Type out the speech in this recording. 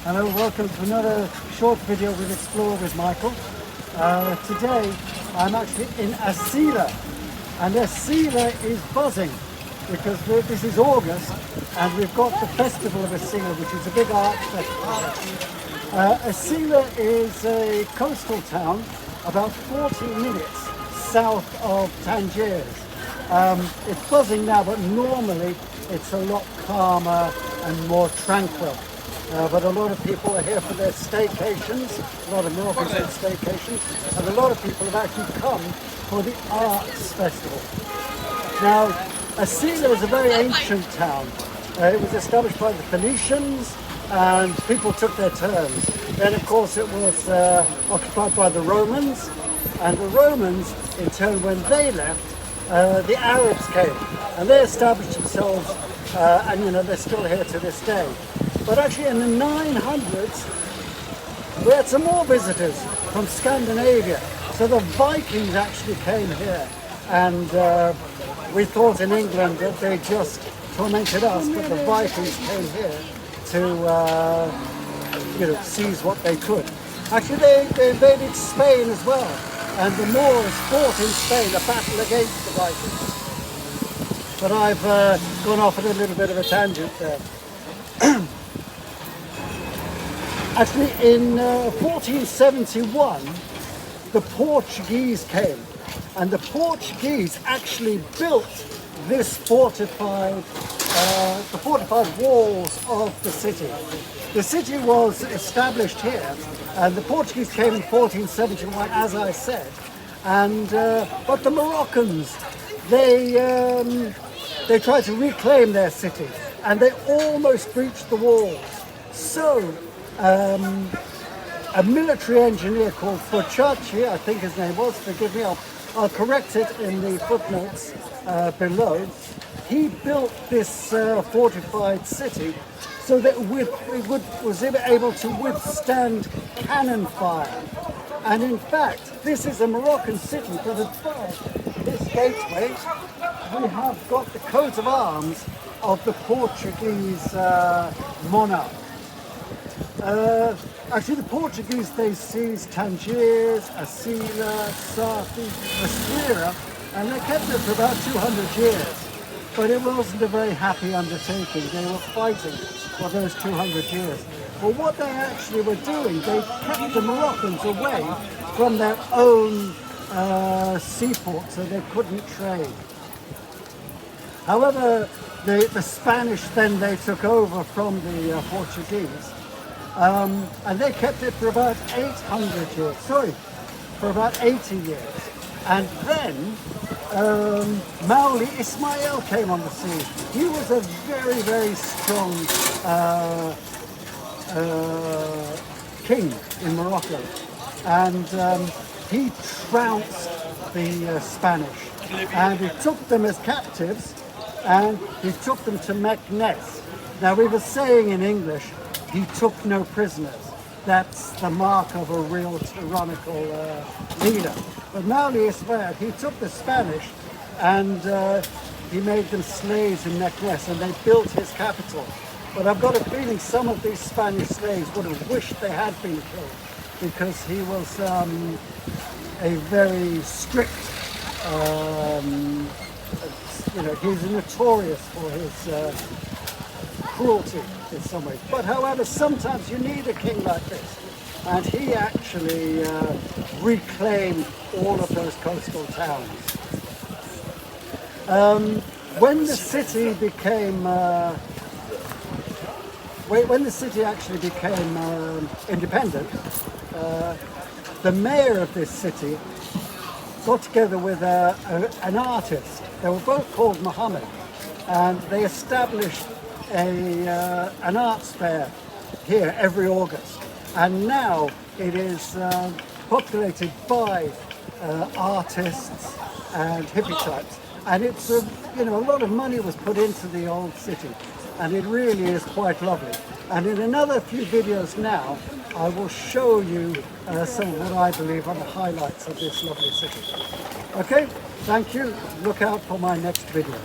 Hello, welcome to another short video with Explore with Michael. Today I'm actually in Asilah, and Asilah is buzzing because this is August and we've got the Festival of Asilah, which is a big art festival. Asilah is a coastal town about 40 minutes south of Tangiers. It's buzzing now, but normally it's a lot calmer and more tranquil. But a lot of people are here for their staycations, a lot of Moroccans have staycations, and a lot of people have actually come for the arts festival. Now, Asilah is a very ancient town. It was established by the Phoenicians, and people took their turns. Then, of course, it was occupied by the Romans, and the Romans, in turn, when they left, the Arabs came, and they established themselves, and you know, they're still here to this day. But actually in the 900s, we had some more visitors from Scandinavia. So the Vikings actually came here, and we thought in England that they just tormented us, but the Vikings came here to seize what they could. Actually they invaded Spain as well, and the Moors fought in Spain a battle against the Vikings. But I've gone off at a little bit of a tangent there. Actually, in 1471, the Portuguese came, and the Portuguese actually built this fortified walls of the city. The city was established here, and the Portuguese came in 1471, as I said. And but the Moroccans, they tried to reclaim their city, and they almost breached the walls. So a military engineer called Botacca, I think his name was, forgive me, I'll correct it in the footnotes below. He built this fortified city so that it was able to withstand cannon fire. And in fact, this is a Moroccan city, but above this gateway, we have got the coat of arms of the Portuguese monarch. Actually, the Portuguese, they seized Tangiers, Asilah, Safi, Asira, and they kept it for about 200 years. But it wasn't a very happy undertaking. They were fighting for those 200 years. But what they actually were doing, they kept the Moroccans away from their own seaport, so they couldn't trade. However, the Spanish then they took over from the Portuguese. And they kept it for about 800 years, for about 80 years. And then Mauli Ismail came on the scene. He was a very, very strong king in Morocco. And he trounced the Spanish. And he took them as captives, and he took them to Meknes. Now, we were saying in English, he took no prisoners. That's the mark of a real tyrannical leader. But Mauli Ismail, he took the Spanish and he made them slaves in Meknes, and they built his capital. But I've got a feeling some of these Spanish slaves would have wished they had been killed, because he was a very strict, he's notorious for his cruelty in some ways. But however, sometimes you need a king like this, and he actually reclaimed all of those coastal towns. When the city became actually became independent, the mayor of this city got together with an artist. They were both called Muhammad, and they established an arts fair here every August, and now it is populated by artists and hippie types, and it's a lot of money was put into the old city, and it really is quite lovely. And in another few videos now, I will show you some of what I believe are the highlights of this lovely city. Okay, thank you. Look out for my next video.